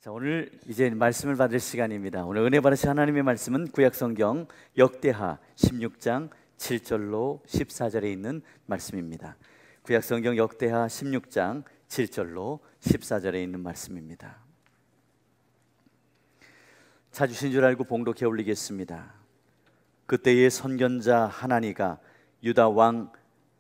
자, 오늘 이제 말씀을 받을 시간입니다. 오늘 은혜 받으신 하나님의 말씀은 구약성경 역대하 16장 7절로 14절에 있는 말씀입니다. 구약성경 역대하 16장 7절로 14절에 있는 말씀입니다. 찾으신 줄 알고 봉독해 올리겠습니다. 그때의 선견자 하나니가 유다 왕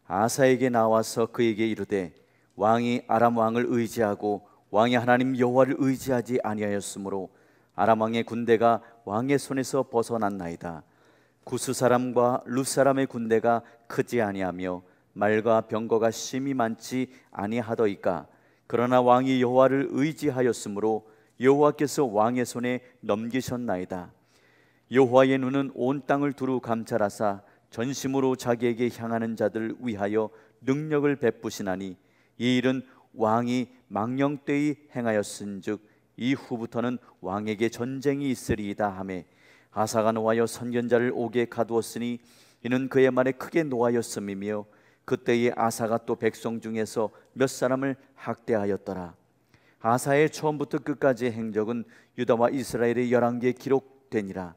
아사에게 나와서 그에게 이르되, 왕이 아람 왕을 의지하고 왕이 하나님 여호와를 의지하지 아니하였으므로 아람 왕의 군대가 왕의 손에서 벗어났나이다. 구스 사람과 룻 사람의 군대가 크지 아니하며 말과 병거가 심히 많지 아니하더이까. 그러나 왕이 여호와를 의지하였으므로 여호와께서 왕의 손에 넘기셨나이다. 여호와의 눈은 온 땅을 두루 감찰하사 전심으로 자기에게 향하는 자들 위하여 능력을 베푸시나니 이 일은 왕이 망령되이 행하였은즉 이후부터는 왕에게 전쟁이 있으리이다 하매, 아사가 노하여 선견자를 옥에 가두었으니 이는 그의 말에 크게 노하였음이며, 그때의 아사가 또 백성 중에서 몇 사람을 학대하였더라. 아사의 처음부터 끝까지의 행적은 유다와 이스라엘의 11개에 기록되니라.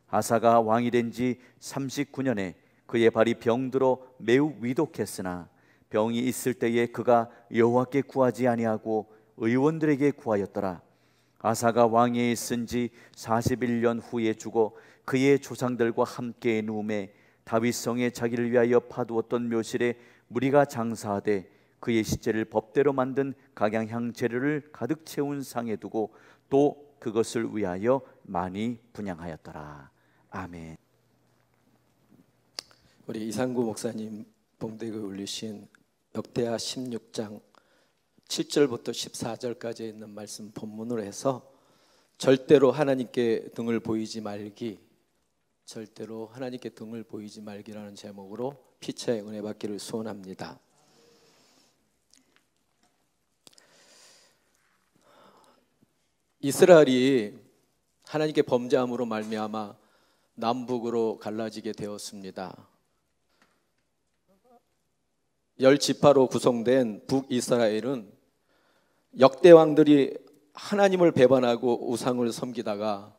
아사가 왕이 된 지 39년에 그의 발이 병들어 매우 위독했으나 병이 있을 때에 그가 여호와께 구하지 아니하고 의원들에게 구하였더라. 아사가 왕위에 있은 지 41년 후에 죽어 그의 조상들과 함께 누움에 다윗성에 자기를 위하여 파두었던 묘실에 무리가 장사하되 그의 시체를 법대로 만든 각양향 재료를 가득 채운 상에 두고 또 그것을 위하여 많이 분향하였더라. 아멘. 우리 이상구 목사님 봉독을 올리신 역대하 16장 7절부터 14절까지 있는 말씀 본문으로 해서 절대로 하나님께 등을 보이지 말기, 절대로 하나님께 등을 보이지 말기라는 제목으로 피차의 은혜 받기를 소원합니다. 이스라엘이 하나님께 범죄함으로 말미암아 남북으로 갈라지게 되었습니다. 10지파로 구성된 북이스라엘은 역대 왕들이 하나님을 배반하고 우상을 섬기다가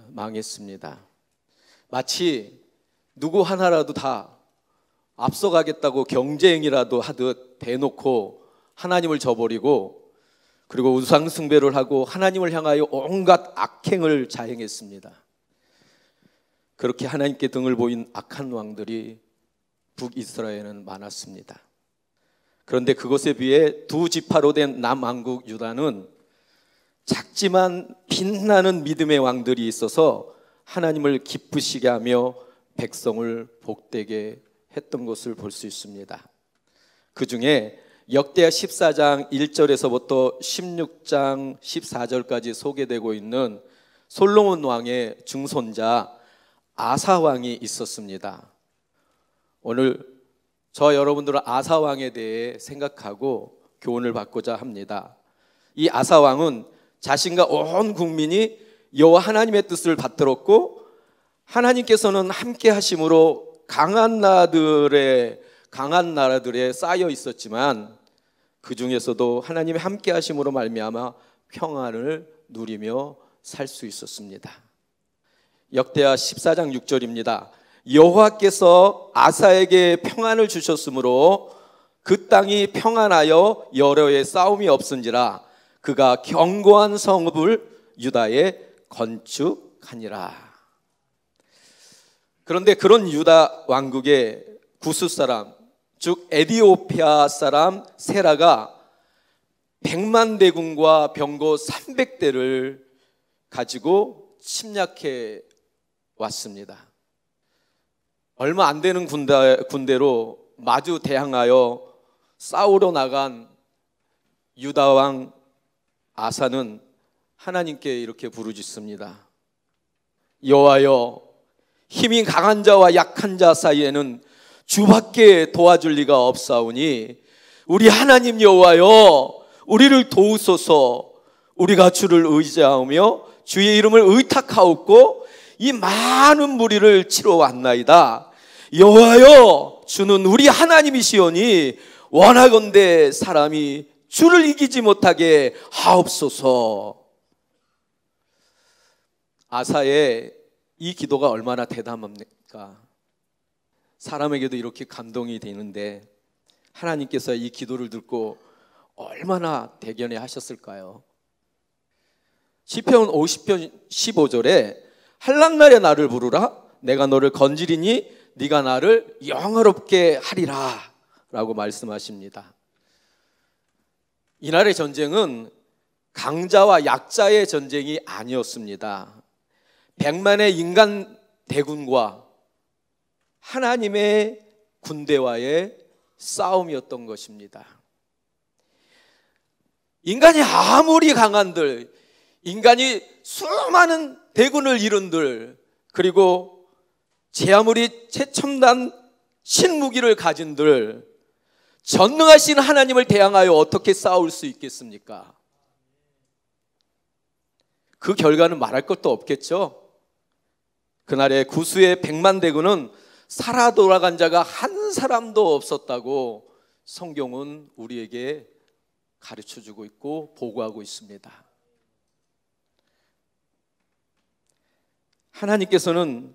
망했습니다. 마치 누구 하나라도 다 앞서가겠다고 경쟁이라도 하듯 대놓고 하나님을 저버리고, 그리고 우상 숭배를 하고 하나님을 향하여 온갖 악행을 자행했습니다. 그렇게 하나님께 등을 보인 악한 왕들이 북이스라엘에는 많았습니다. 그런데 그것에 비해 두 지파로 된 남왕국 유다는 작지만 빛나는 믿음의 왕들이 있어서 하나님을 기쁘시게 하며 백성을 복되게 했던 것을 볼 수 있습니다. 그 중에 역대하 14장 1절에서부터 16장 14절까지 소개되고 있는 솔로몬 왕의 증손자 아사 왕이 있었습니다. 오늘 저 여러분들은 아사 왕에 대해 생각하고 교훈을 받고자 합니다. 이 아사 왕은 자신과 온 국민이 여호와 하나님의 뜻을 받들었고, 하나님께서는 함께 하심으로 강한 나라들에 쌓여 있었지만 그 중에서도 하나님의 함께 하심으로 말미암아 평안을 누리며 살 수 있었습니다. 역대하 14장 6절입니다. 여호와께서 아사에게 평안을 주셨으므로 그 땅이 평안하여 여러 해 싸움이 없은지라 그가 견고한 성읍을 유다에 건축하니라. 그런데 그런 유다 왕국의 구스 사람, 즉 에디오피아 사람 세라가 100만 대군과 병거 300대를 가지고 침략해 왔습니다. 얼마 안 되는 군대로 마주 대항하여 싸우러 나간 유다 왕 아사는 하나님께 이렇게 부르짖습니다. 여호와여, 힘이 강한 자와 약한 자 사이에는 주밖에 도와줄 리가 없사오니 우리 하나님 여호와여, 우리를 도우소서. 우리가 주를 의지하며 주의 이름을 의탁하옵고 이 많은 무리를 치러 왔나이다. 여호와여, 주는 우리 하나님이시오니 원하건대 사람이 주를 이기지 못하게 하옵소서. 아사의 이 기도가 얼마나 대담합니까? 사람에게도 이렇게 감동이 되는데 하나님께서 이 기도를 듣고 얼마나 대견해 하셨을까요? 시편 50편 15절에 한락날에 나를 부르라 내가 너를 건지리니 네가 나를 영화롭게 하리라 라고 말씀하십니다. 이날의 전쟁은 강자와 약자의 전쟁이 아니었습니다. 100만의 인간 대군과 하나님의 군대와의 싸움이었던 것입니다. 인간이 아무리 강한들, 인간이 수많은 대군을 이룬들, 그리고 제 아무리 최첨단 신무기를 가진들, 전능하신 하나님을 대항하여 어떻게 싸울 수 있겠습니까? 그 결과는 말할 것도 없겠죠. 그날의 구수의 100만 대군은 살아 돌아간 자가 한 사람도 없었다고 성경은 우리에게 가르쳐주고 있고 보고하고 있습니다. 하나님께서는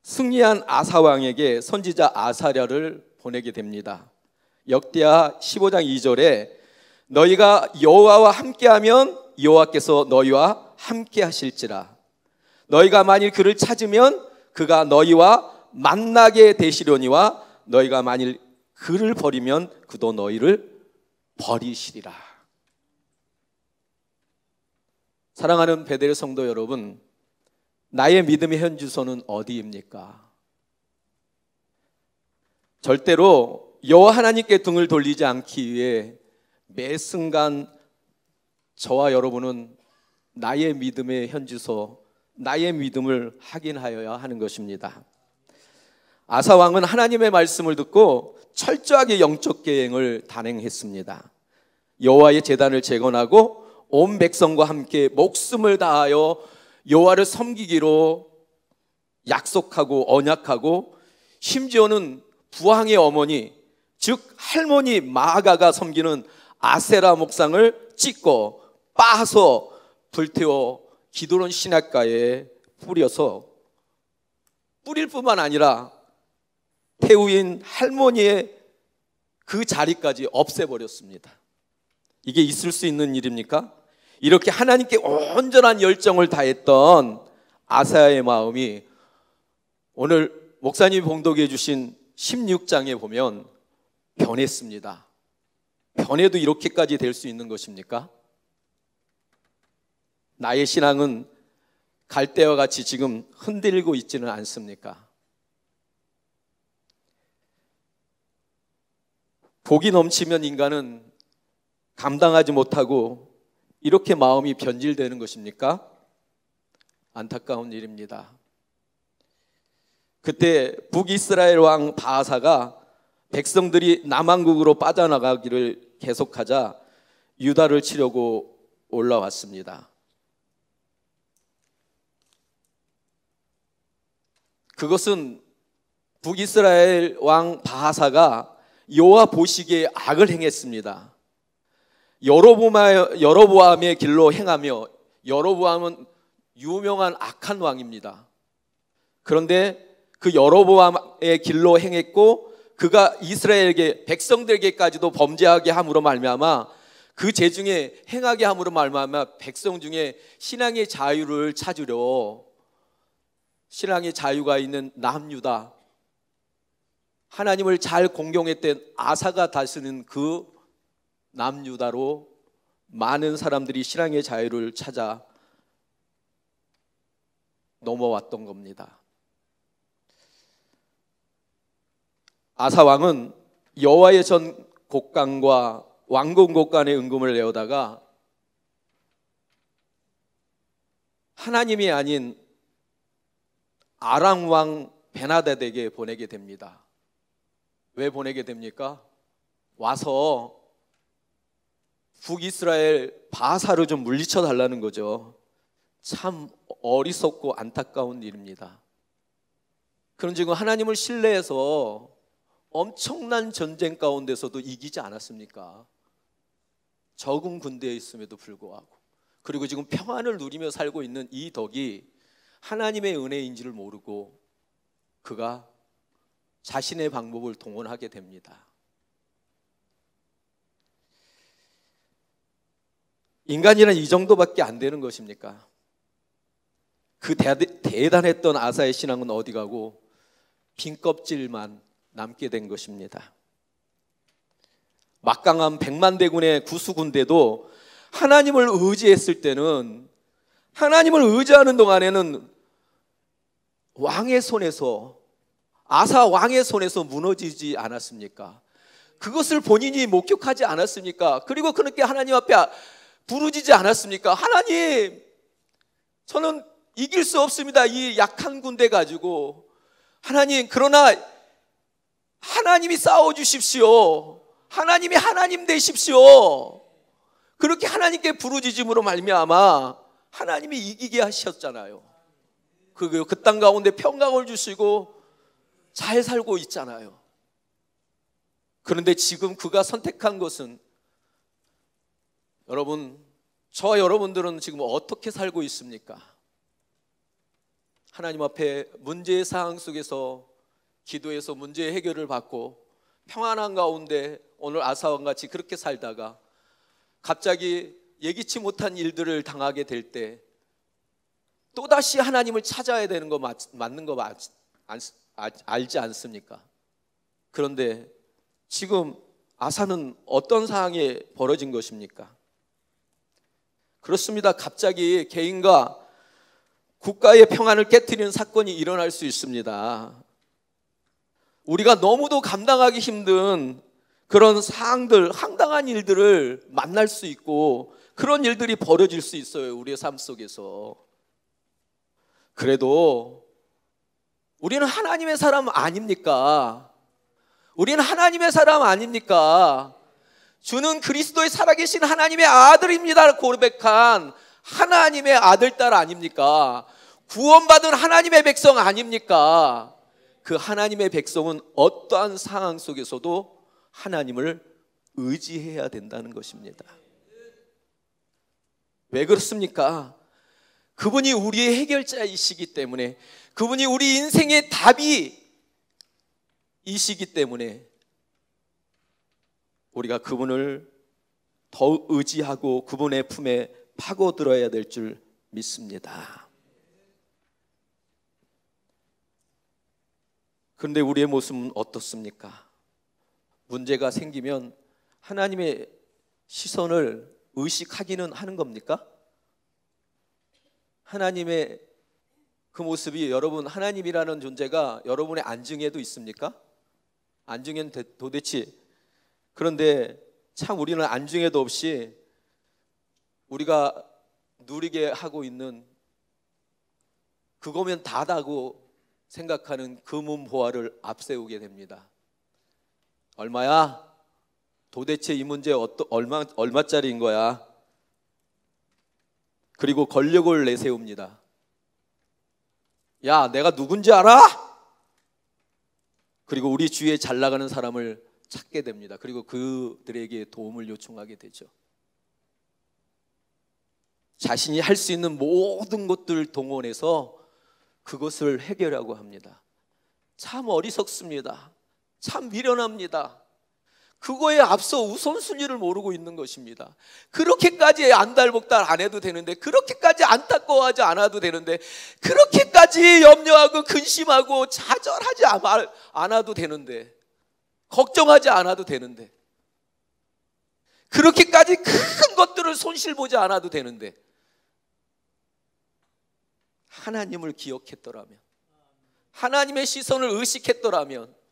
승리한 아사 왕에게 선지자 아사랴를 보내게 됩니다. 역대하 15장 2절에 너희가 여호와와 함께하면 여호와께서 너희와 함께 하실지라. 너희가 만일 그를 찾으면 그가 너희와 만나게 되시려니와 너희가 만일 그를 버리면 그도 너희를 버리시리라. 사랑하는 베델 성도 여러분, 나의 믿음의 현주소는 어디입니까? 절대로 여호와 하나님께 등을 돌리지 않기 위해 매 순간 저와 여러분은 나의 믿음의 현주소, 나의 믿음을 확인하여야 하는 것입니다. 아사 왕은 하나님의 말씀을 듣고 철저하게 영적 계행을 단행했습니다. 여호와의 제단을 재건하고 온 백성과 함께 목숨을 다하여 여호와를 섬기기로 약속하고 언약하고, 심지어는 부왕의 어머니, 즉 할머니 마아가가 섬기는 아세라 목상을 찢고 빻아서 불태워 기드론 시냇가에 뿌려서, 뿌릴 뿐만 아니라 태우인 할머니의 그 자리까지 없애버렸습니다. 이게 있을 수 있는 일입니까? 이렇게 하나님께 온전한 열정을 다했던 아사야의 마음이 오늘 목사님이 봉독해 주신 16장에 보면 변했습니다. 변해도 이렇게까지 될 수 있는 것입니까? 나의 신앙은 갈대와 같이 지금 흔들리고 있지는 않습니까? 복이 넘치면 인간은 감당하지 못하고 이렇게 마음이 변질되는 것입니까? 안타까운 일입니다. 그때 북이스라엘 왕 바하사가 백성들이 남왕국으로 빠져나가기를 계속하자 유다를 치려고 올라왔습니다. 그것은 북이스라엘 왕 바하사가 여호와 보시기에 악을 행했습니다. 여로보암의 길로 행하며, 여로보암은 유명한 악한 왕입니다. 그런데 그 여로보암의 길로 행했고, 그가 이스라엘에게, 백성들에게까지도 범죄하게 함으로 말미암아, 그 죄중에 행하게 함으로 말미암아 백성 중에 신앙의 자유를 찾으려, 신앙의 자유가 있는 남유다, 하나님을 잘 공경했던 아사가 다스리는 그 남유다로 많은 사람들이 신앙의 자유를 찾아 넘어왔던 겁니다. 아사 왕은 여호와의 전 곡간과 왕궁 곡간의 은금을 내어다가 하나님이 아닌 아람 왕 베나닷에게 보내게 됩니다. 왜 보내게 됩니까? 와서 북이스라엘 바하사를 좀 물리쳐 달라는 거죠. 참 어리석고 안타까운 일입니다. 그런 지금 하나님을 신뢰해서 엄청난 전쟁 가운데서도 이기지 않았습니까? 적은 군대에 있음에도 불구하고, 그리고 지금 평안을 누리며 살고 있는 이 덕이 하나님의 은혜인지를 모르고 그가 자신의 방법을 동원하게 됩니다. 인간이란 이 정도밖에 안 되는 것입니까? 그 대단했던 아사의 신앙은 어디 가고 빈 껍질만 남게 된 것입니다. 막강한 백만대군의 구수군대도 하나님을 의지했을 때는, 하나님을 의지하는 동안에는 왕의 손에서, 아사 왕의 손에서 무너지지 않았습니까? 그것을 본인이 목격하지 않았습니까? 그리고 그렇게 하나님 앞에 부르짖지 않았습니까? 하나님, 저는 이길 수 없습니다. 이 약한 군대 가지고. 하나님, 그러나 하나님이 싸워주십시오. 하나님이 하나님 되십시오. 그렇게 하나님께 부르짖음으로 말미암아 하나님이 이기게 하셨잖아요. 그 땅 가운데 평강을 주시고 잘 살고 있잖아요. 그런데 지금 그가 선택한 것은, 여러분, 저와 여러분들은 지금 어떻게 살고 있습니까? 하나님 앞에 문제의 상황 속에서 기도해서 문제의 해결을 받고 평안한 가운데 오늘 아사와 같이 그렇게 살다가 갑자기 예기치 못한 일들을 당하게 될 때 또다시 하나님을 찾아야 되는 거 맞는 거 알지 않습니까? 그런데 지금 아사는 어떤 상황에 벌어진 것입니까? 그렇습니다. 갑자기 개인과 국가의 평안을 깨트리는 사건이 일어날 수 있습니다. 우리가 너무도 감당하기 힘든 그런 상황들, 황당한 일들을 만날 수 있고 그런 일들이 벌어질 수 있어요, 우리의 삶 속에서. 그래도 우리는 하나님의 사람 아닙니까? 우리는 하나님의 사람 아닙니까? 주는 그리스도의 살아계신 하나님의 아들입니다 고백한 하나님의 아들, 딸 아닙니까? 구원받은 하나님의 백성 아닙니까? 그 하나님의 백성은 어떠한 상황 속에서도 하나님을 의지해야 된다는 것입니다. 왜 그렇습니까? 그분이 우리의 해결자이시기 때문에, 그분이 우리 인생의 답이시기 때문에 우리가 그분을 더 의지하고 그분의 품에 파고들어야 될 줄 믿습니다. 그런데 우리의 모습은 어떻습니까? 문제가 생기면 하나님의 시선을 의식하기는 하는 겁니까? 하나님의 그 모습이, 여러분, 하나님이라는 존재가 여러분의 안중에도 있습니까? 안중에는 도대체, 그런데 참 우리는 안중에도 없이 우리가 누리게 하고 있는, 그거면 다다고 생각하는 금은보화를 앞세우게 됩니다. 얼마야? 도대체 이 문제 얼마짜리인 거야? 그리고 권력을 내세웁니다. 야, 내가 누군지 알아? 그리고 우리 주위에 잘 나가는 사람을 찾게 됩니다. 그리고 그들에게 도움을 요청하게 되죠. 자신이 할 수 있는 모든 것들을 동원해서 그것을 해결하고 합니다. 참 어리석습니다. 참 미련합니다. 그거에 앞서 우선순위를 모르고 있는 것입니다. 그렇게까지 안달복달 안 해도 되는데, 그렇게까지 안타까워하지 않아도 되는데, 그렇게까지 염려하고 근심하고 좌절하지 않아도 되는데, 걱정하지 않아도 되는데, 그렇게까지 큰 것들을 손실보지 않아도 되는데, 하나님을 기억했더라면, 하나님의 시선을 의식했더라면.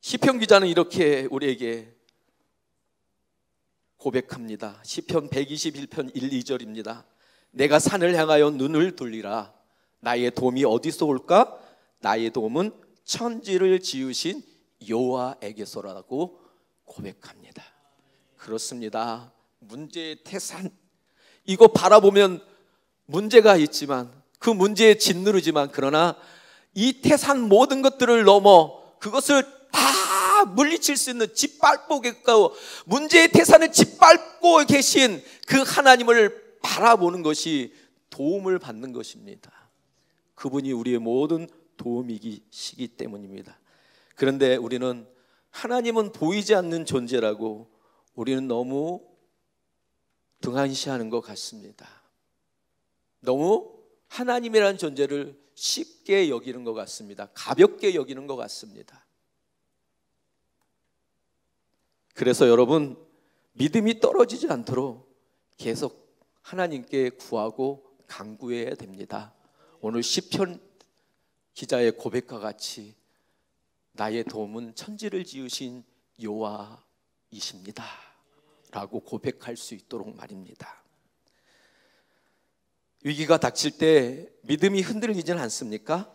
시편 기자는 이렇게 우리에게 고백합니다. 시편 121편 1, 2절입니다. 내가 산을 향하여 눈을 돌리라. 나의 도움이 어디서 올까? 나의 도움은 천지를 지으신 여호와에게서라고 고백합니다. 그렇습니다. 문제의 태산, 이거 바라보면 문제가 있지만, 그 문제에 짓누르지만, 그러나 이 태산 모든 것들을 넘어 그것을 다 물리칠 수 있는, 짓밟고 문제의 태산을 짓밟고 계신 그 하나님을 바라보는 것이 도움을 받는 것입니다. 그분이 우리의 모든 도움이시기 때문입니다. 그런데 우리는 하나님은 보이지 않는 존재라고 우리는 너무 등한시하는 것 같습니다. 너무 하나님이라는 존재를 쉽게 여기는 것 같습니다. 가볍게 여기는 것 같습니다. 그래서 여러분, 믿음이 떨어지지 않도록 계속 하나님께 구하고 간구해야 됩니다. 오늘 시편 기자의 고백과 같이 나의 도움은 천지를 지으신 여호와이십니다 라고 고백할 수 있도록 말입니다. 위기가 닥칠 때 믿음이 흔들리지는 않습니까?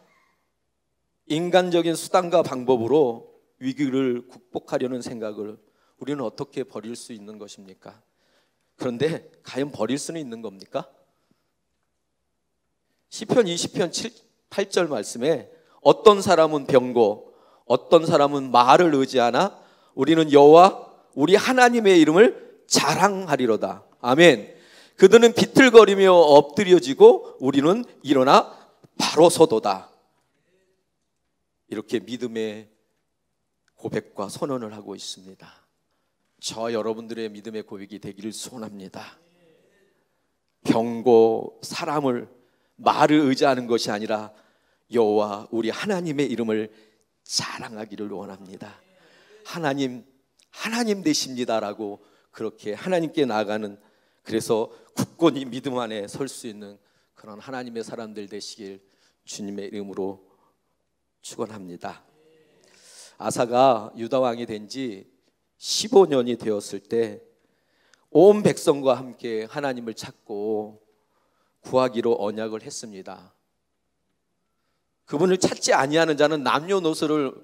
인간적인 수단과 방법으로 위기를 극복하려는 생각을 우리는 어떻게 버릴 수 있는 것입니까? 그런데 과연 버릴 수는 있는 겁니까? 시편 20편 8절 말씀에 어떤 사람은 병고 어떤 사람은 말을 의지하나 우리는 여호와 우리 하나님의 이름을 자랑하리로다. 아멘. 그들은 비틀거리며 엎드려지고 우리는 일어나 바로 서도다. 이렇게 믿음의 고백과 선언을 하고 있습니다. 저와 여러분들의 믿음의 고백이 되기를 소원합니다. 병고 사람을 말을 의지하는 것이 아니라 여호와 우리 하나님의 이름을 자랑하기를 원합니다. 하나님 되십니다라고 그렇게 하나님께 나아가는, 그래서 굳건히 믿음 안에 설 수 있는 그런 하나님의 사람들 되시길 주님의 이름으로 축원합니다. 아사가 유다 왕이 된 지 15년이 되었을 때 온 백성과 함께 하나님을 찾고 구하기로 언약을 했습니다. 그분을 찾지 아니하는 자는 남녀노소를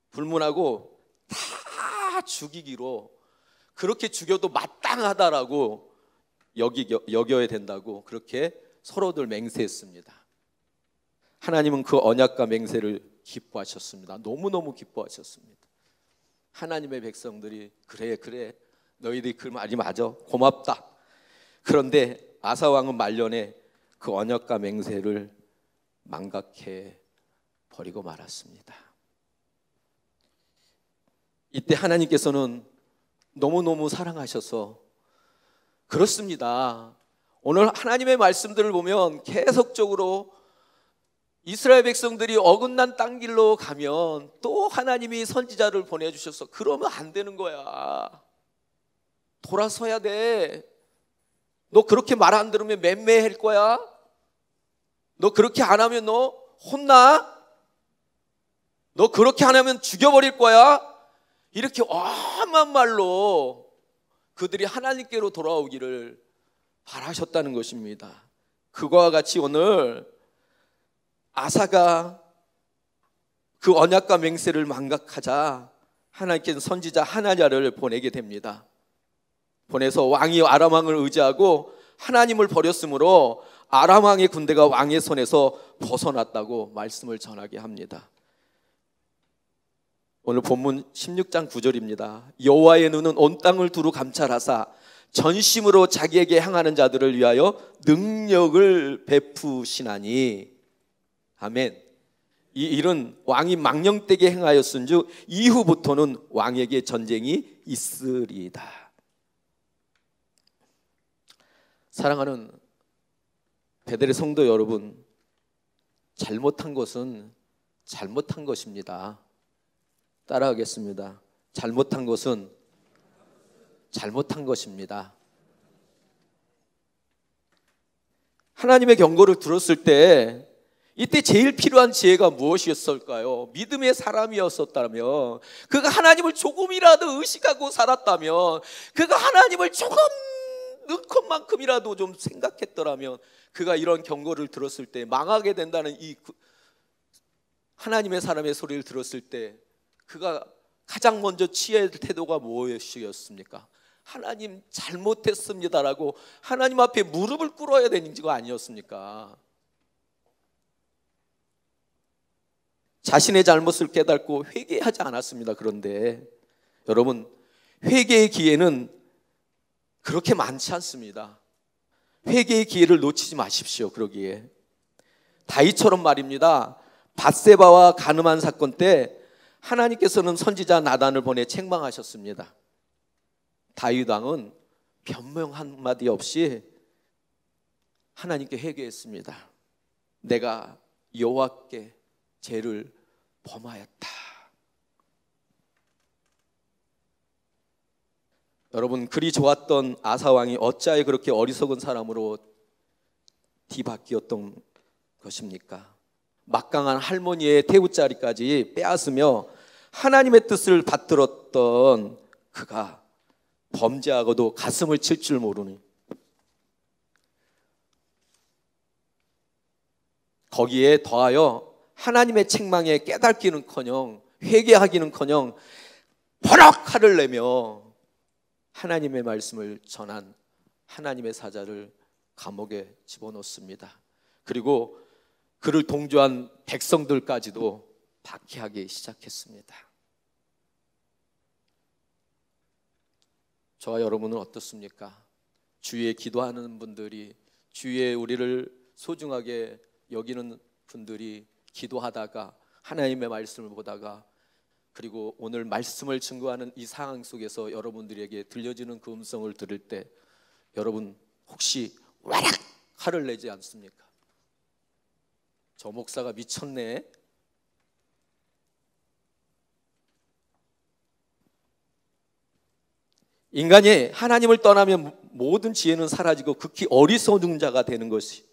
불문하고 다 죽이기로, 그렇게 죽여도 마땅하다라고 여겨야 된다고 그렇게 서로들 맹세했습니다. 하나님은 그 언약과 맹세를 기뻐하셨습니다. 너무너무 기뻐하셨습니다. 하나님의 백성들이 그래 너희들이 그 말이 맞아, 고맙다. 그런데 아사 왕은 말년에 그 언약과 맹세를 망각해 버리고 말았습니다. 이때 하나님께서는 너무너무 사랑하셔서, 그렇습니다, 오늘 하나님의 말씀들을 보면 계속적으로 이스라엘 백성들이 어긋난 땅길로 가면 또 하나님이 선지자를 보내주셔서 그러면 안 되는 거야. 돌아서야 돼. 너 그렇게 말 안 들으면 맴매할 거야. 너 그렇게 안 하면 너 혼나. 너 그렇게 안 하면 죽여버릴 거야. 이렇게 엄한 말로 그들이 하나님께로 돌아오기를 바라셨다는 것입니다. 그와 같이 오늘 아사가 그 언약과 맹세를 망각하자 하나님께서 선지자 하나냐를 보내게 됩니다. 보내서 왕이 아람 왕을 의지하고 하나님을 버렸으므로 아람 왕의 군대가 왕의 손에서 벗어났다고 말씀을 전하게 합니다. 오늘 본문 16장 9절입니다. 여호와의 눈은 온 땅을 두루 감찰하사 전심으로 자기에게 향하는 자들을 위하여 능력을 베푸시나니. 아멘. 이 일은 왕이 망령되게 행하였은즉 이후부터는 왕에게 전쟁이 있으리이다. 사랑하는 베델의 성도 여러분, 잘못한 것은 잘못한 것입니다. 따라하겠습니다. 잘못한 것은 잘못한 것입니다. 하나님의 경고를 들었을 때 이때 제일 필요한 지혜가 무엇이었을까요? 믿음의 사람이었었다면, 그가 하나님을 조금이라도 의식하고 살았다면, 그가 하나님을 조금 넣건만큼이라도 좀 생각했더라면, 그가 이런 경고를 들었을 때 망하게 된다는 이 하나님의 사람의 소리를 들었을 때 그가 가장 먼저 취해야 할 태도가 무엇이었습니까? 하나님 잘못했습니다라고 하나님 앞에 무릎을 꿇어야 되는 거 아니었습니까? 자신의 잘못을 깨닫고 회개하지 않았습니다. 그런데 여러분, 회개의 기회는 그렇게 많지 않습니다. 회개의 기회를 놓치지 마십시오. 그러기에 다윗처럼 말입니다. 밧세바와 간음한 사건 때 하나님께서는 선지자 나단을 보내 책망하셨습니다. 다윗 왕은 변명 한마디 없이 하나님께 회개했습니다. 내가 여호와께 죄를 범하였다. 여러분, 그리 좋았던 아사 왕이 어찌하여 그렇게 어리석은 사람으로 뒤바뀌었던 것입니까? 막강한 할머니의 태우자리까지 빼앗으며 하나님의 뜻을 받들었던 그가 범죄하고도 가슴을 칠 줄 모르니, 거기에 더하여 하나님의 책망에 깨닫기는커녕 회개하기는커녕 버럭 화를 내며 하나님의 말씀을 전한 하나님의 사자를 감옥에 집어넣습니다. 그리고 그를 동조한 백성들까지도 박해하기 시작했습니다. 저와 여러분은 어떻습니까? 주위에 기도하는 분들이, 주위에 우리를 소중하게 여기는 분들이 기도하다가 하나님의 말씀을 보다가, 그리고 오늘 말씀을 증거하는 이 상황 속에서 여러분들에게 들려지는 그 음성을 들을 때 여러분 혹시 와락 화를 내지 않습니까? 저 목사가 미쳤네. 인간이 하나님을 떠나면 모든 지혜는 사라지고 극히 어리석은 자가 되는 것이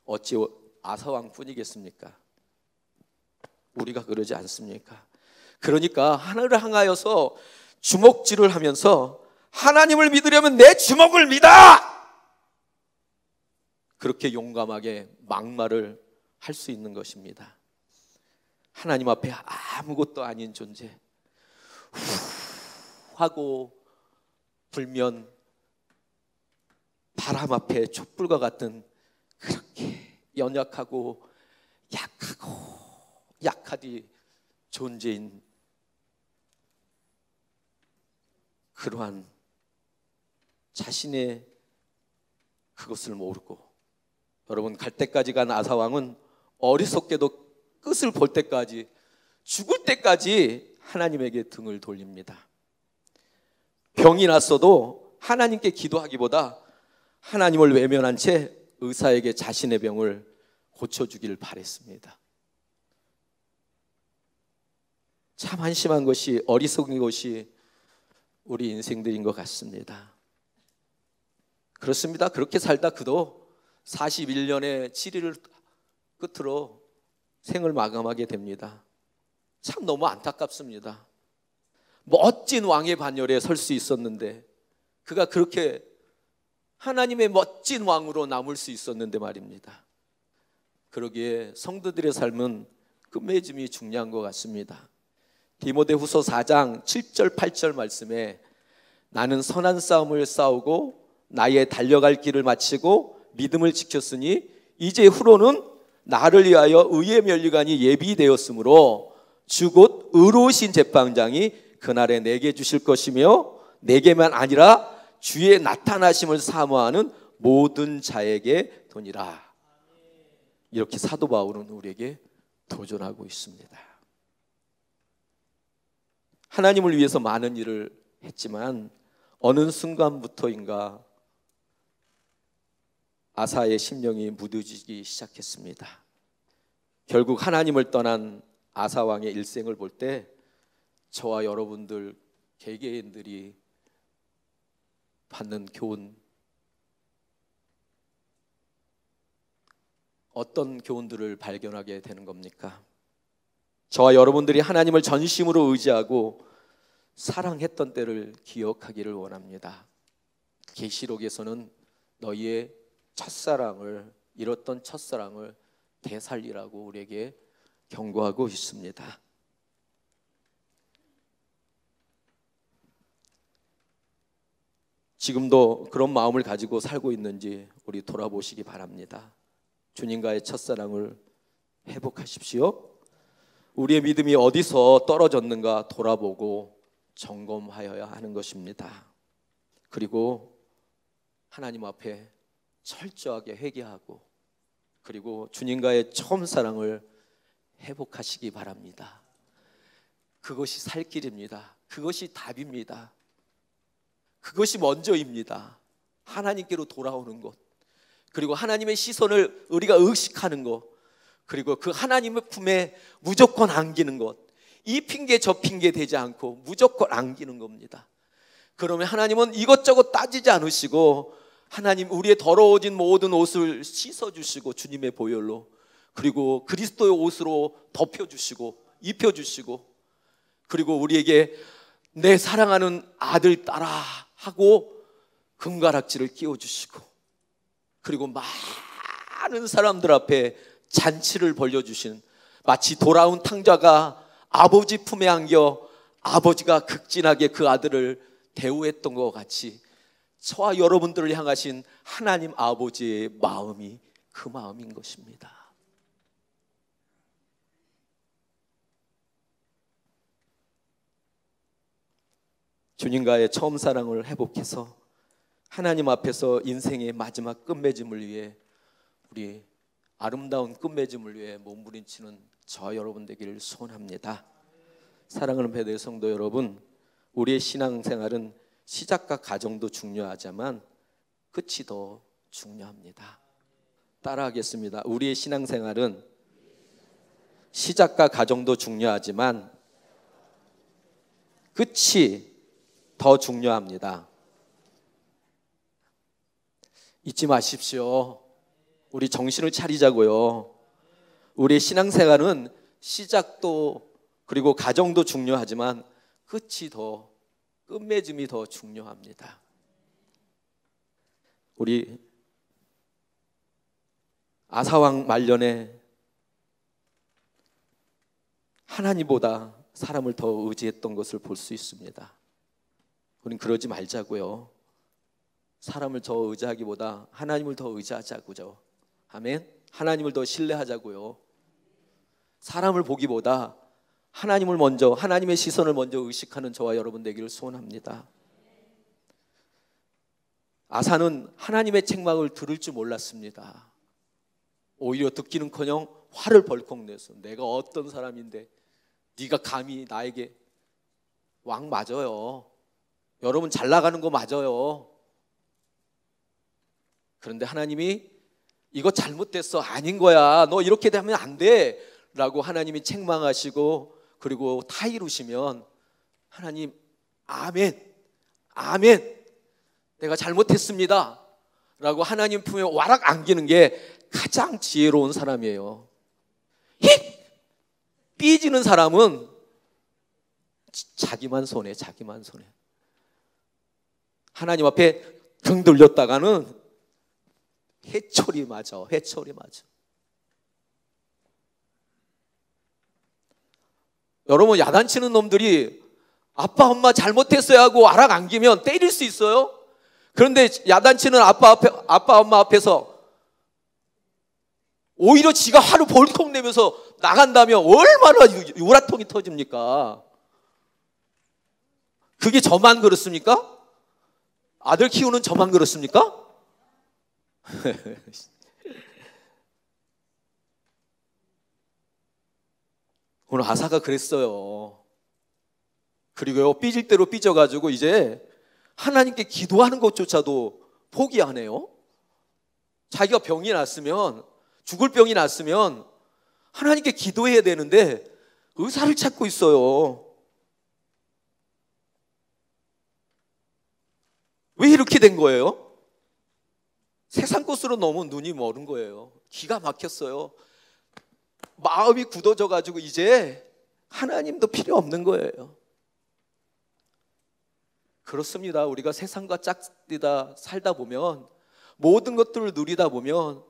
어찌 아사왕 뿐이겠습니까? 우리가 그러지 않습니까? 그러니까 하늘을 향하여서 주먹질을 하면서 하나님을 믿으려면 내 주먹을 믿어! 그렇게 용감하게 막말을 할 수 있는 것입니다. 하나님 앞에 아무것도 아닌 존재, 후 하고 불면 바람 앞에 촛불과 같은 그렇게 연약하고 약하디 존재인 그러한 자신의 그것을 모르고, 여러분, 갈 때까지 간 아사왕은 어리석게도 끝을 볼 때까지, 죽을 때까지 하나님에게 등을 돌립니다. 병이 났어도 하나님께 기도하기보다 하나님을 외면한 채 의사에게 자신의 병을 고쳐주기를 바랬습니다. 참 한심한 것이, 어리석은 것이 우리 인생들인 것 같습니다. 그렇습니다. 그렇게 살다 그도 41년의 치리를 끝으로 생을 마감하게 됩니다. 참 너무 안타깝습니다. 멋진 왕의 반열에 설 수 있었는데, 그가 그렇게 하나님의 멋진 왕으로 남을 수 있었는데 말입니다. 그러기에 성도들의 삶은 끝맺음이 중요한 것 같습니다. 디모데후서 4장 7절 8절 말씀에 나는 선한 싸움을 싸우고 나의 달려갈 길을 마치고 믿음을 지켰으니 이제 후로는 나를 위하여 의의 면류관이 예비되었으므로 주 곧 의로우신 제빵장이 그날에 내게 주실 것이며 내게만 아니라 주의 나타나심을 사모하는 모든 자에게 도니라. 이렇게 사도 바울은 우리에게 도전하고 있습니다. 하나님을 위해서 많은 일을 했지만 어느 순간부터인가 아사의 심령이 무뎌지기 시작했습니다. 결국 하나님을 떠난 아사 왕의 일생을 볼 때 저와 여러분들 개개인들이 받는 교훈, 어떤 교훈들을 발견하게 되는 겁니까? 저와 여러분들이 하나님을 전심으로 의지하고 사랑했던 때를 기억하기를 원합니다. 계시록에서는 너희의 첫사랑을, 잃었던 첫사랑을 되살리라고 우리에게 경고하고 있습니다. 지금도 그런 마음을 가지고 살고 있는지 우리 돌아보시기 바랍니다. 주님과의 첫사랑을 회복하십시오. 우리의 믿음이 어디서 떨어졌는가 돌아보고 점검하여야 하는 것입니다. 그리고 하나님 앞에 철저하게 회개하고 그리고 주님과의 처음 사랑을 회복하시기 바랍니다. 그것이 살 길입니다. 그것이 답입니다. 그것이 먼저입니다. 하나님께로 돌아오는 것, 그리고 하나님의 시선을 우리가 의식하는 것, 그리고 그 하나님의 품에 무조건 안기는 것, 이 핑계 저 핑계 대지 않고 무조건 안기는 겁니다. 그러면 하나님은 이것저것 따지지 않으시고 하나님 우리의 더러워진 모든 옷을 씻어주시고 주님의 보혈로, 그리고 그리스도의 옷으로 덮여주시고 입혀주시고, 그리고 우리에게 내 사랑하는 아들 딸아 하고 금가락지를 끼워주시고, 그리고 많은 사람들 앞에 잔치를 벌려주신, 마치 돌아온 탕자가 아버지 품에 안겨 아버지가 극진하게 그 아들을 대우했던 것 같이 저와 여러분들을 향하신 하나님 아버지의 마음이 그 마음인 것입니다. 주님과의 처음 사랑을 회복해서 하나님 앞에서 인생의 마지막 끝맺음을 위해, 우리 아름다운 끝맺음을 위해 몸부림치는 저 여러분 되기를 소원합니다. 사랑하는 베델 성도 여러분, 우리의 신앙생활은 시작과 과정도 중요하지만 끝이 더 중요합니다. 따라하겠습니다. 우리의 신앙생활은 시작과 과정도 중요하지만 끝이 더 중요합니다. 잊지 마십시오. 우리 정신을 차리자고요. 우리의 신앙생활은 시작도 그리고 과정도 중요하지만 끝맺음이 더 중요합니다. 우리 아사왕 말년에 하나님보다 사람을 더 의지했던 것을 볼 수 있습니다. 우린 그러지 말자고요. 사람을 더 의지하기보다 하나님을 더 의지하자고요. 아멘. 하나님을 더 신뢰하자고요. 사람을 보기보다 하나님을 먼저, 하나님의 시선을 먼저 의식하는 저와 여러분 되기를 소원합니다. 아사는 하나님의 책망을 들을 줄 몰랐습니다. 오히려 듣기는커녕 화를 벌컥 내서, 내가 어떤 사람인데 네가 감히 나에게, 왕 맞아요. 여러분 잘 나가는 거 맞아요. 그런데 하나님이 이거 잘못됐어, 아닌 거야, 너 이렇게 되면 안 돼 라고 하나님이 책망하시고, 그리고 타이루시면 하나님 아멘, 아멘, 내가 잘못했습니다 라고 하나님 품에 와락 안기는 게 가장 지혜로운 사람이에요. 휙 삐지는 사람은 자기만 손해. 하나님 앞에 등 돌렸다가는 회초리 맞아. 여러분, 야단치는 놈들이 아빠 엄마 잘못했어요 하고 아락 안기면 때릴 수 있어요. 그런데 야단치는 아빠 엄마 앞에서 오히려 지가 화를 벌컥 내면서 나간다면 얼마나 요라통이 터집니까? 그게 저만 그렇습니까? 아들 키우는 저만 그렇습니까? 오늘 아사가 그랬어요. 그리고요, 삐질 대로 삐져가지고 이제 하나님께 기도하는 것조차도 포기하네요. 자기가 병이 났으면, 죽을 병이 났으면 하나님께 기도해야 되는데 의사를 찾고 있어요. 왜 이렇게 된 거예요? 세상 것으로 너무 눈이 멀은 거예요. 기가 막혔어요. 마음이 굳어져 가지고 이제 하나님도 필요 없는 거예요. 그렇습니다. 우리가 세상과 짝지다 살다 보면, 모든 것들을 누리다 보면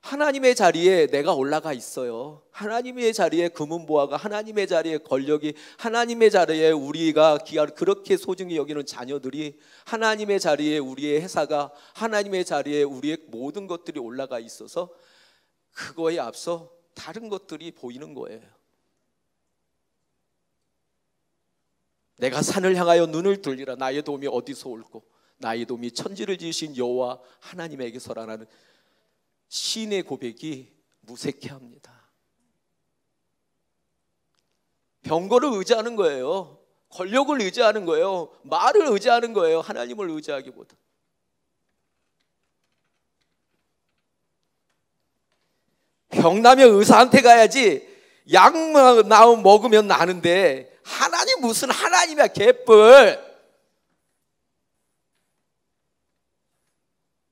하나님의 자리에 내가 올라가 있어요. 하나님의 자리에 금은보화가, 하나님의 자리에 권력이, 하나님의 자리에 우리가 그렇게 소중히 여기는 자녀들이, 하나님의 자리에 우리의 회사가, 하나님의 자리에 우리의 모든 것들이 올라가 있어서 그거에 앞서 다른 것들이 보이는 거예요. 내가 산을 향하여 눈을 돌리라. 나의 도움이 어디서 올고 나의 도움이 천지를 지으신 여호와 하나님에게서라는 시인의 고백이 무색해 합니다. 병거를 의지하는 거예요. 권력을 의지하는 거예요. 말을 의지하는 거예요. 하나님을 의지하기보다. 병나면 의사한테 가야지. 약 먹으면 나는데 하나님 무슨 하나님이야, 개뿔.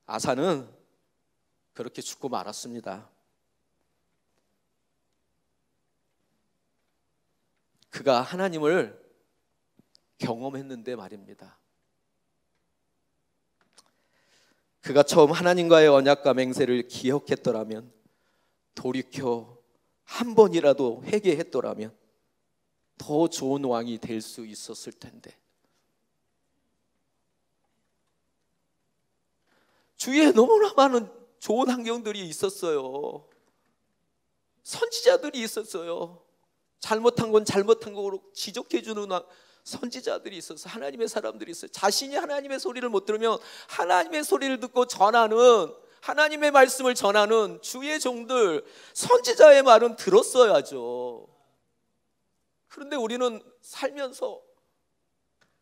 아사는 그렇게 죽고 말았습니다. 그가 하나님을 경험했는데 말입니다. 그가 처음 하나님과의 언약과 맹세를 기억했더라면, 돌이켜 한 번이라도 회개했더라면 더 좋은 왕이 될 수 있었을 텐데, 주위에 너무나 많은 좋은 환경들이 있었어요. 선지자들이 있었어요. 잘못한 건 잘못한 거로 지적해주는 선지자들이 있어서 하나님의 사람들이 있어요. 자신이 하나님의 소리를 못 들으면 하나님의 소리를 듣고 전하는, 하나님의 말씀을 전하는 주의 종들, 선지자의 말은 들었어야죠. 그런데 우리는 살면서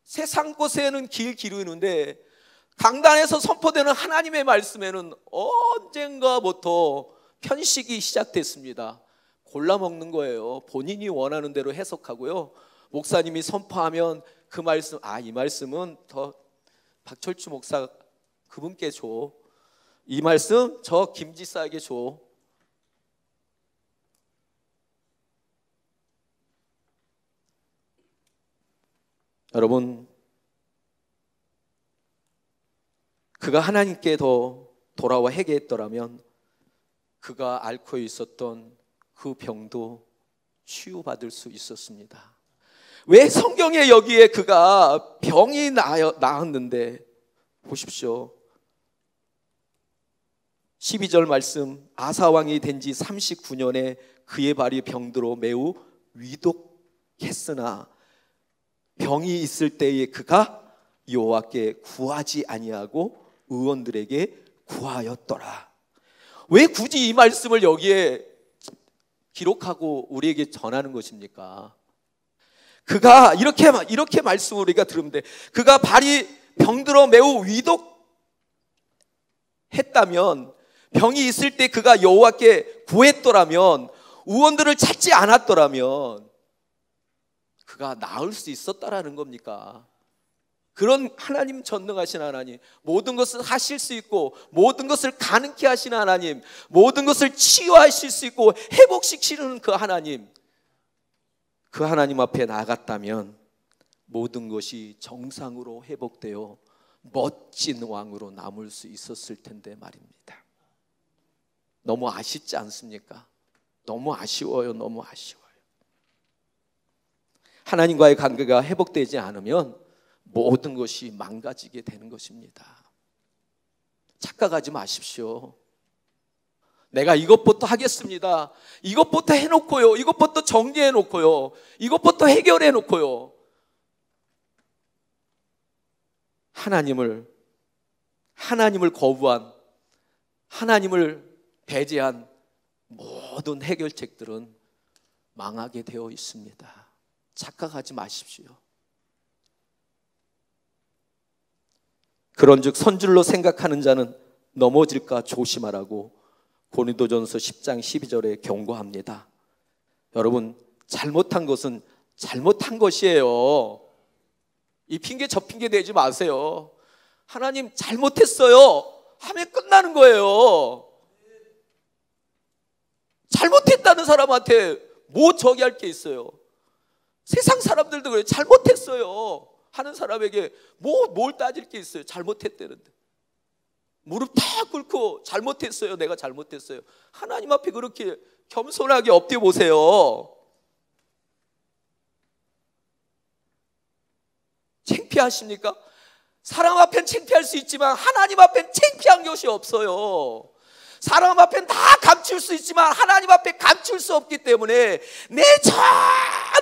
세상 곳에는 길 기르는데 강단에서 선포되는 하나님의 말씀에는 언젠가부터 편식이 시작됐습니다. 골라 먹는 거예요. 본인이 원하는 대로 해석하고요. 목사님이 선포하면 그 말씀, 이 말씀은 더 박철주 목사 그분께 줘. 이 말씀 저 김지사에게 줘. 여러분, 그가 하나님께 더 돌아와 회개했더라면 그가 앓고 있었던 그 병도 치유받을 수 있었습니다. 왜 성경에 여기에 그가 병이 나았는데, 보십시오. 12절 말씀, 아사왕이 된 지 39년에 그의 발이 병들어 매우 위독했으나 병이 있을 때에 그가 여호와께 구하지 아니하고 의원들에게 구하였더라. 왜 굳이 이 말씀을 여기에 기록하고 우리에게 전하는 것입니까? 그가 이렇게 말씀을 우리가 들으면 돼. 그가 발이 병들어 매우 위독했다면, 병이 있을 때 그가 여호와께 구했더라면, 의원들을 찾지 않았더라면 그가 나을 수 있었다라는 겁니까? 그런 하나님, 전능하신 하나님, 모든 것을 하실 수 있고 모든 것을 가능케 하시는 하나님, 모든 것을 치유하실 수 있고 회복시키는 그 하나님, 그 하나님 앞에 나갔다면 모든 것이 정상으로 회복되어 멋진 왕으로 남을 수 있었을 텐데 말입니다. 너무 아쉽지 않습니까? 너무 아쉬워요. 너무 아쉬워요. 하나님과의 관계가 회복되지 않으면 모든 것이 망가지게 되는 것입니다. 착각하지 마십시오. 내가 이것부터 하겠습니다. 이것부터 해놓고요. 이것부터 정리해놓고요. 이것부터 해결해놓고요. 하나님을 거부한, 하나님을 배제한 모든 해결책들은 망하게 되어 있습니다. 착각하지 마십시오. 그런즉 선줄로 생각하는 자는 넘어질까 조심하라고 고린도전서 10장 12절에 경고합니다. 여러분, 잘못한 것은 잘못한 것이에요. 이 핑계 저 핑계 대지 마세요. 하나님 잘못했어요 하면 끝나는 거예요. 잘못했다는 사람한테 뭐 저기 할 게 있어요. 세상 사람들도 그래요. 잘못했어요 하는 사람에게 뭘 따질 게 있어요. 잘못했다는데 무릎 다 꿇고 잘못했어요, 내가 잘못했어요. 하나님 앞에 그렇게 겸손하게 엎드려 보세요. 창피하십니까? 사람 앞엔 창피할 수 있지만 하나님 앞엔 창피한 것이 없어요. 사람 앞엔 다 감출 수 있지만 하나님 앞에 감출 수 없기 때문에 내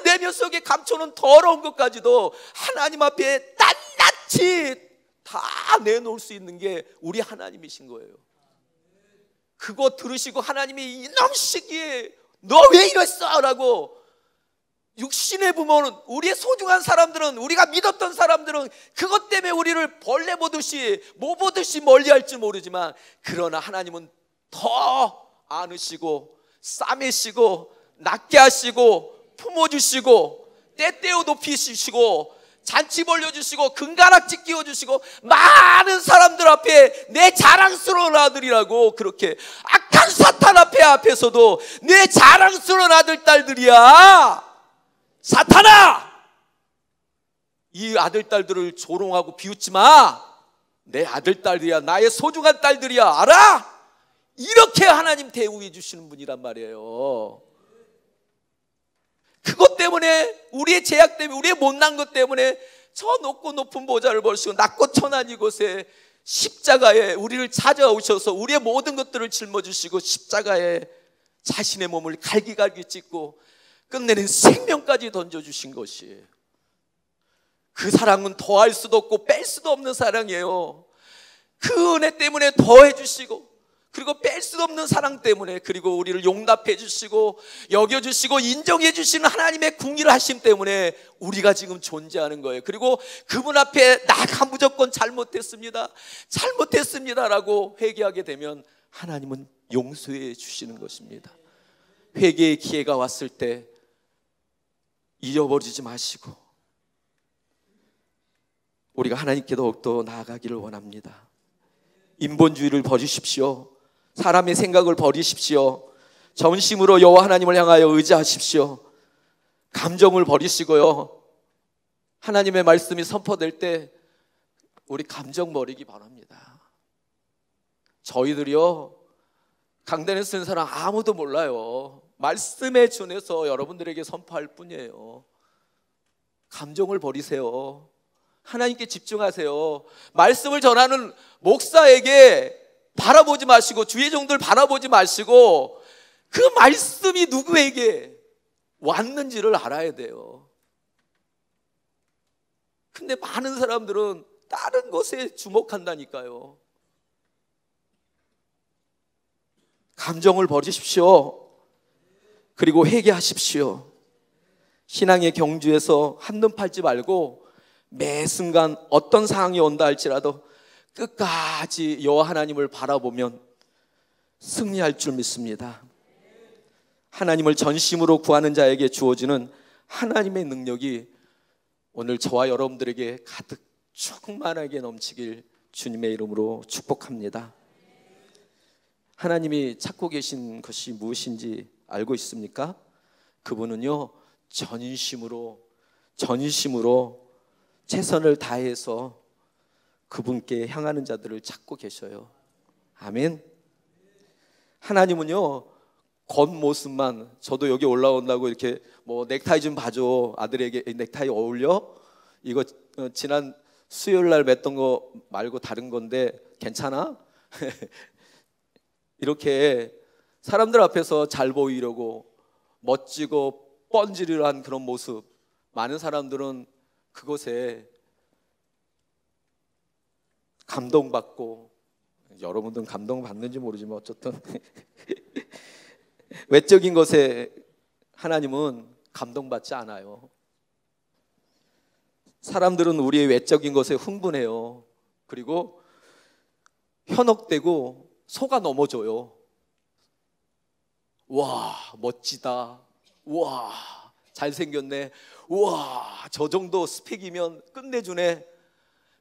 내면 속에 감춰놓은 더러운 것까지도 하나님 앞에 낱낱이 다 내놓을 수 있는 게 우리 하나님이신 거예요. 그거 들으시고 하나님이 이놈 시기에 너 왜 이랬어? 라고 육신의 부모는, 우리의 소중한 사람들은, 우리가 믿었던 사람들은 그것 때문에 우리를 벌레 보듯이 모 보듯이 멀리할 줄 모르지만, 그러나 하나님은 더 안으시고 싸매시고 낫게 하시고 품어주시고 때때어 높이시고 잔치 벌려주시고 금가락지 끼워주시고 많은 사람들 앞에 내 자랑스러운 아들이라고, 그렇게 악한 사탄 앞에서도 내 자랑스러운 아들 딸들이야. 사탄아, 이 아들 딸들을 조롱하고 비웃지 마. 내 아들 딸들이야. 나의 소중한 딸들이야. 알아? 이렇게 하나님 대우해 주시는 분이란 말이에요. 그것 때문에, 우리의 죄악 때문에, 우리의 못난 것 때문에 저 높고 높은 보좌를 버리시고 낮고 천한 이곳에 십자가에 우리를 찾아오셔서 우리의 모든 것들을 짊어지시고 십자가에 자신의 몸을 갈기갈기 찢고 끝내는 생명까지 던져주신 것이, 그 사랑은 더할 수도 없고 뺄 수도 없는 사랑이에요. 그 은혜 때문에 더해 주시고, 그리고 뺄 수 없는 사랑 때문에, 그리고 우리를 용납해 주시고 여겨주시고 인정해 주시는 하나님의 궁일하심 때문에 우리가 지금 존재하는 거예요. 그리고 그분 앞에 나가 무조건 잘못했습니다 라고 회개하게 되면 하나님은 용서해 주시는 것입니다. 회개의 기회가 왔을 때 잊어버리지 마시고 우리가 하나님께 더욱더 나아가기를 원합니다. 인본주의를 버리십시오. 사람의 생각을 버리십시오. 전심으로 여호와 하나님을 향하여 의지하십시오. 감정을 버리시고요, 하나님의 말씀이 선포될 때 우리 감정 버리기 바랍니다. 저희들이요, 강단에 쓰는 사람 아무도 몰라요. 말씀에 준해서 여러분들에게 선포할 뿐이에요. 감정을 버리세요. 하나님께 집중하세요. 말씀을 전하는 목사에게 바라보지 마시고, 주의 종들 바라보지 마시고, 그 말씀이 누구에게 왔는지를 알아야 돼요. 근데 많은 사람들은 다른 것에 주목한다니까요. 감정을 버리십시오. 그리고 회개하십시오. 신앙의 경주에서 한눈 팔지 말고 매 순간 어떤 상황이 온다 할지라도 끝까지 여호와 하나님을 바라보면 승리할 줄 믿습니다. 하나님을 전심으로 구하는 자에게 주어지는 하나님의 능력이 오늘 저와 여러분들에게 가득 충만하게 넘치길 주님의 이름으로 축복합니다. 하나님이 찾고 계신 것이 무엇인지 알고 있습니까? 그분은요, 전심으로 최선을 다해서 그분께 향하는 자들을 찾고 계셔요. 아멘. 하나님은요, 겉모습만, 저도 여기 올라온다고 이렇게 뭐 넥타이 좀 봐줘, 아들에게 넥타이 어울려? 이거 지난 수요일 날 맸던 거 말고 다른 건데 괜찮아? 이렇게 사람들 앞에서 잘 보이려고 멋지고 뻔질이한 그런 모습, 많은 사람들은 그것에 감동받고, 여러분들은 감동받는지 모르지만 어쨌든 외적인 것에 하나님은 감동받지 않아요. 사람들은 우리의 외적인 것에 흥분해요. 그리고 현혹되고 속아 넘어져요. 와, 멋지다. 와, 잘생겼네. 와, 저 정도 스펙이면 끝내주네.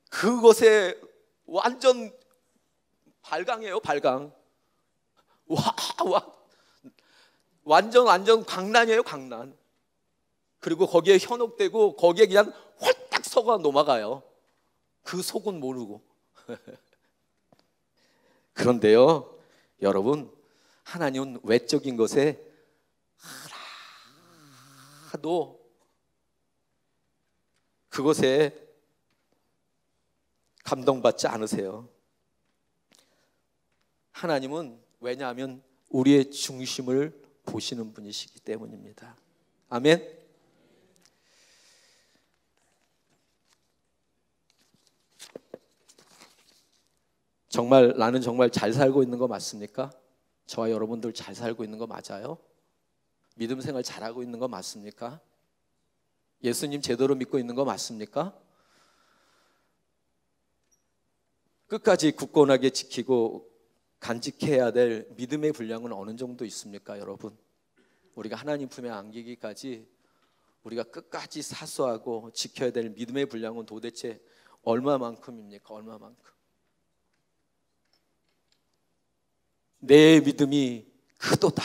그것에 완전 발광이에요, 발광. 와, 완전 광란이에요, 광란. 그리고 거기에 현혹되고 거기에 그냥 홀딱 속아 넘어가요. 그 속은 모르고. 그런데요, 여러분, 하나님은 외적인 것에 하나도 그것에 감동받지 않으세요. 하나님은 왜냐하면 우리의 중심을 보시는 분이시기 때문입니다. 아멘. 정말 나는 정말 잘 살고 있는 거 맞습니까? 저와 여러분들 잘 살고 있는 거 맞아요? 믿음 생활 잘하고 있는 거 맞습니까? 예수님 제대로 믿고 있는 거 맞습니까? 끝까지 굳건하게 지키고 간직해야 될 믿음의 분량은 어느 정도 있습니까, 여러분? 우리가 하나님 품에 안기기까지 우리가 끝까지 사수하고 지켜야 될 믿음의 분량은 도대체 얼마만큼입니까? 얼마만큼? 내 믿음이 크도다.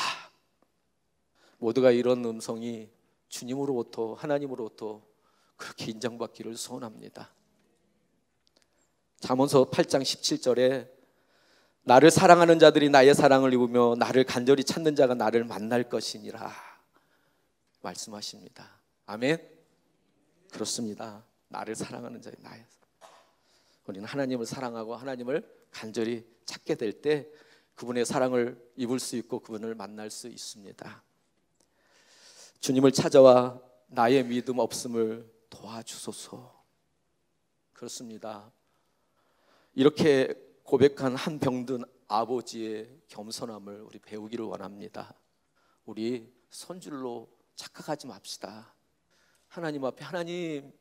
모두가 이런 음성이 주님으로부터, 하나님으로부터 그렇게 인정받기를 소원합니다. 잠언서 8장 17절에 나를 사랑하는 자들이 나의 사랑을 입으며 나를 간절히 찾는 자가 나를 만날 것이니라 말씀하십니다. 아멘. 그렇습니다. 나를 사랑하는 자의 나의 우리는 하나님을 사랑하고 하나님을 간절히 찾게 될 때 그분의 사랑을 입을 수 있고 그분을 만날 수 있습니다. 주님을 찾아와 나의 믿음 없음을 도와주소서. 그렇습니다. 이렇게 고백한 한 병든 아버지의 겸손함을 우리 배우기를 원합니다. 우리 손줄로 착각하지 맙시다. 하나님 앞에, 하나님,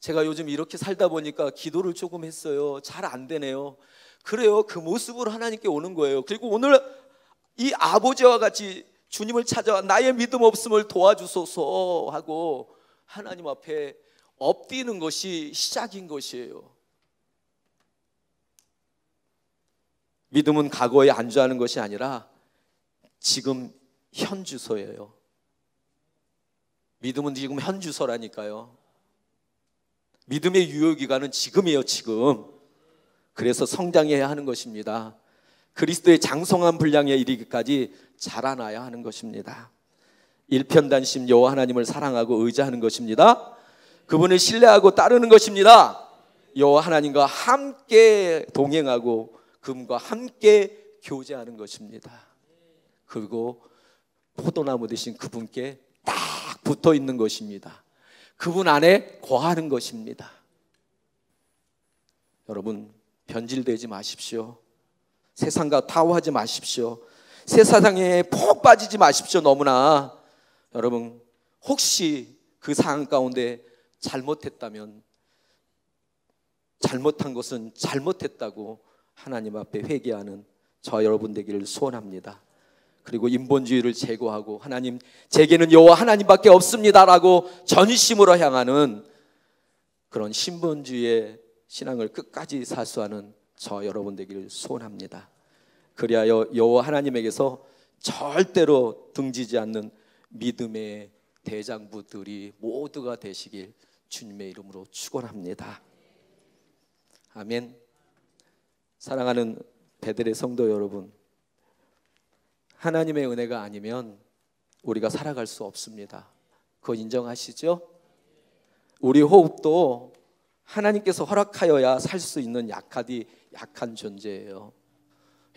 제가 요즘 이렇게 살다 보니까 기도를 조금 했어요. 잘 안 되네요. 그래요. 그 모습으로 하나님께 오는 거예요. 그리고 오늘 이 아버지와 같이 주님을 찾아와 나의 믿음 없음을 도와주소서 하고 하나님 앞에 엎드리는 것이 시작인 것이에요. 믿음은 과거에 안주하는 것이 아니라 지금 현 주소예요. 믿음은 지금 현 주소라니까요. 믿음의 유효기간은 지금이에요. 지금. 그래서 성장해야 하는 것입니다. 그리스도의 장성한 분량에 이르기까지 자라나야 하는 것입니다. 일편단심 여호와 하나님을 사랑하고 의지하는 것입니다. 그분을 신뢰하고 따르는 것입니다. 여호와 하나님과 함께 동행하고 그분과 함께 교제하는 것입니다. 그리고 포도나무 되신 그분께 딱 붙어 있는 것입니다. 그분 안에 거하는 것입니다. 여러분, 변질되지 마십시오. 세상과 타협하지 마십시오. 세상에 푹 빠지지 마십시오. 너무나 여러분, 혹시 그 상황 가운데 잘못했다면 잘못한 것은 잘못했다고 하나님 앞에 회개하는 저와 여러분 되기를 소원합니다. 그리고 인본주의를 제거하고 하나님, 제게는 여호와 하나님밖에 없습니다라고 전심으로 향하는 그런 신본주의의 신앙을 끝까지 사수하는 저 여러분 되기를 소원합니다. 그리하여 여호와 하나님에게서 절대로 등지지 않는 믿음의 대장부들이 모두가 되시길 주님의 이름으로 축원합니다. 아멘. 사랑하는 베들의 성도 여러분, 하나님의 은혜가 아니면 우리가 살아갈 수 없습니다. 그거 인정하시죠? 우리 호흡도 하나님께서 허락하여야 살 수 있는 약한 존재예요.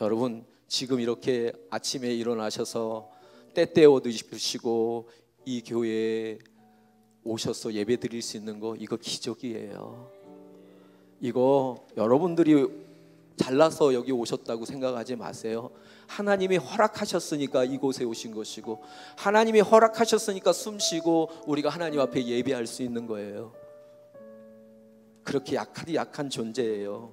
여러분, 지금 이렇게 아침에 일어나셔서 때때 옷 입으시고 이 교회에 오셔서 예배 드릴 수 있는 거, 이거 기적이에요. 이거 여러분들이 잘나서 여기 오셨다고 생각하지 마세요. 하나님이 허락하셨으니까 이곳에 오신 것이고, 하나님이 허락하셨으니까 숨쉬고 우리가 하나님 앞에 예배할 수 있는 거예요. 그렇게 약한 존재예요.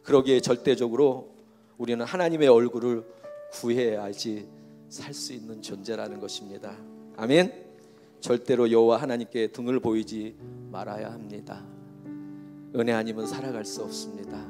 그러기에 절대적으로 우리는 하나님의 얼굴을 구해야지 살 수 있는 존재라는 것입니다. 아멘. 절대로 여호와 하나님께 등을 보이지 말아야 합니다. 은혜 아니면 살아갈 수 없습니다.